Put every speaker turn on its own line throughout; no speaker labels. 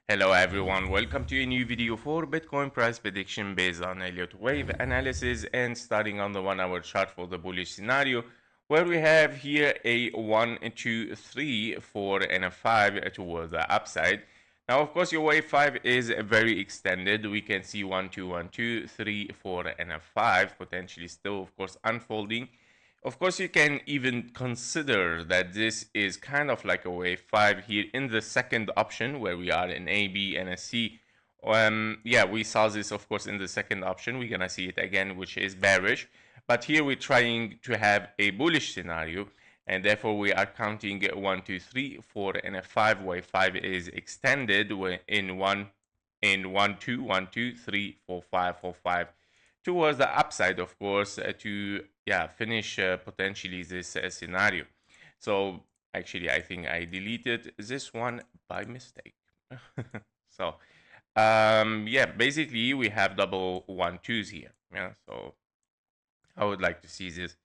Hello everyone, welcome to a new video for Bitcoin price prediction based on Elliott wave analysis and starting on the 1 hour chart for the bullish scenario where we have here a 1, 2, 3, 4 and a 5 towards the upside. Now of course your wave 5 is very extended. We can see 1, 2, 1, 2, 3, 4 and a 5 potentially still of course unfolding. Of course, you can even consider that this is kind of like a wave 5 here in the second option where we are in A, B, and a C. Yeah, we saw this, of course, in the second option. We're going to see it again, which is bearish. But here we're trying to have a bullish scenario. And therefore, we are counting 1, 2, 3, 4, and a 5. Wave 5 is extended in 1, 2, 1, 2, 3, 4, 5, 4, 5 towards the upside, of course, to finish potentially this scenario. So actually, I think I deleted this one by mistake. So yeah, basically we have double 1, 2s here. Yeah, so I would like to see this.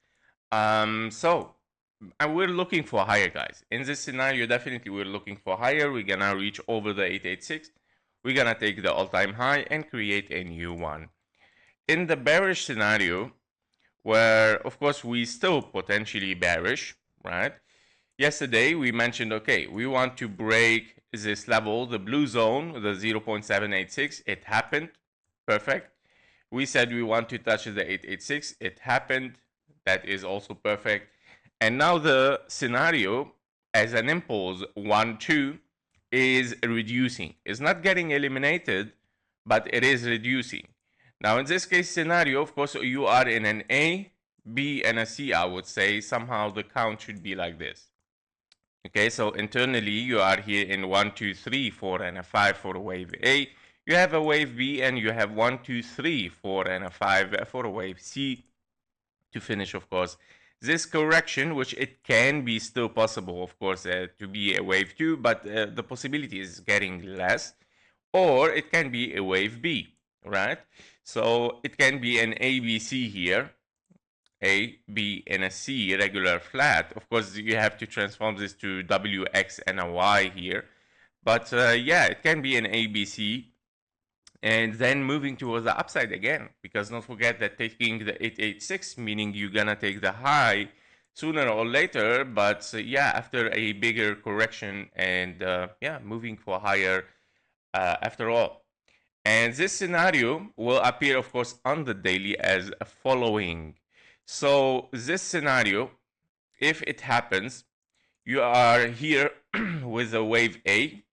So and we're looking for higher, guys. In this scenario, definitely we're looking for higher. We're gonna reach over the 886. We're gonna take the all-time high and create a new one. In the bearish scenario, where of course we still potentially bearish, right? Yesterday we mentioned, okay, we want to break this level, the blue zone, the 0.786. It happened, perfect. We said we want to touch the 886. It happened, that is also perfect. And now the scenario as an impulse 1, 2 is reducing. It's not getting eliminated, but it is reducing. Now, in this case scenario, of course, you are in an A, B, and a C, I would say. Somehow the count should be like this. Okay, so internally, you are here in 1, 2, 3, 4, and a 5 for wave A. You have a wave B, and you have 1, 2, 3, 4, and a 5 for wave C to finish, of course, this correction, which it can be still possible, of course, to be a wave 2, but the possibility is getting less. Or it can be a wave B, right? So it can be an ABC here, A, B, and a C, regular flat. Of course, you have to transform this to W, X, and a Y here. But yeah, it can be an ABC. And then moving towards the upside again, because don't forget that taking the 886, meaning you're gonna take the high sooner or later, but yeah, after a bigger correction and yeah, moving for higher after all. And this scenario will appear, of course, on the daily as following. So this scenario, if it happens, you are here with a wave A.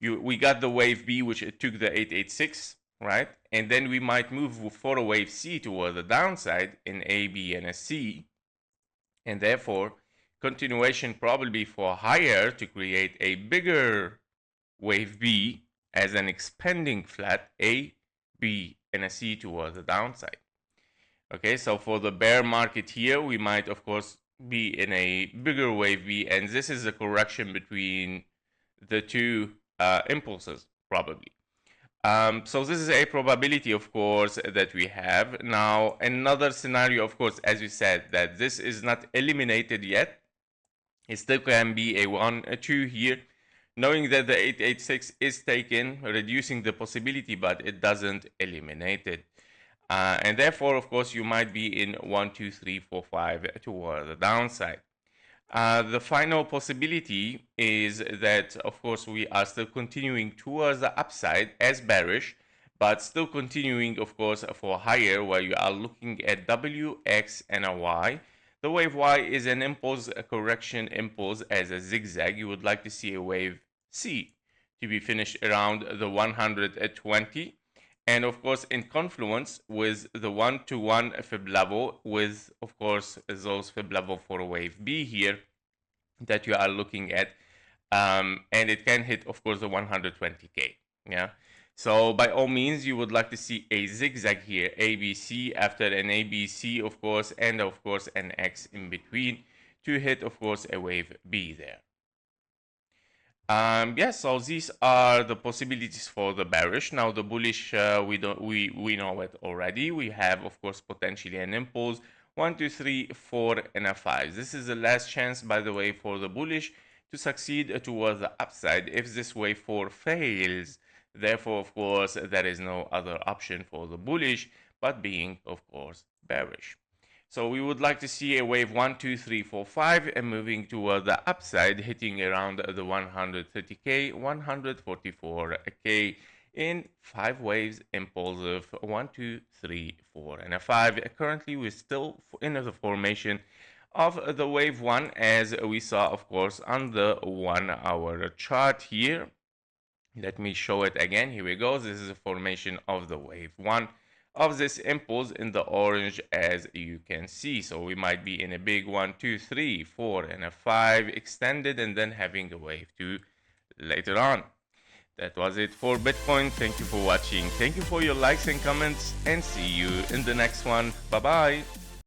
We got the wave B, which it took the 886, right? And then we might move for a wave C toward the downside in A, B, and a C. And therefore, continuation probably for higher to create a bigger wave B as an expanding flat A, B, and a C towards the downside. Okay, so for the bear market here, we might, of course, be in a bigger wave B, and this is a correction between the two impulses, probably. So this is a probability, of course, that we have. Now, another scenario, of course, as we said, that this is not eliminated yet. It still can be a 1, a 2 here, knowing that the 886 is taken, reducing the possibility, but it doesn't eliminate it. And therefore, of course, you might be in 1, 2, 3, 4, 5 toward the downside. The final possibility is that, of course, we are still continuing towards the upside as bearish, but still continuing, of course, for higher, where you are looking at W, X, and a Y. The wave Y is an impulse, a correction impulse as a zigzag. You would like to see a wave C to be finished around the 120. And of course, in confluence with the 1-to-1 fib level, with of course those fib level for wave B here that you are looking at, and it can hit, of course, the 120k. Yeah. So by all means, you would like to see a zigzag here, ABC after an ABC, of course, and of course an X in between to hit, of course, a wave B there. Yes, so these are the possibilities for the bearish. Now the bullish, we know it already. We have, of course, potentially an impulse 1, 2, 3, 4, and a 5. This is the last chance, by the way, for the bullish to succeed towards the upside. If this wave 4 fails, therefore, of course, there is no other option for the bullish but being, of course, bearish. So we would like to see a wave 1, 2, 3, 4, 5 and moving toward the upside, hitting around the 130k, 144k in 5 waves, impulsive 1, 2, 3, 4, and a 5. Currently, we're still in the formation of the wave 1, as we saw, of course, on the 1 hour chart here. Let me show it again. Here we go. This is a formation of the wave 1 of this impulse in the orange, as you can see. So we might be in a big 1, 2, 3, 4 and a 5 extended, and then having a wave 2 later on. That was it for Bitcoin. Thank you for watching. Thank you for your likes and comments, and see you in the next one. Bye bye.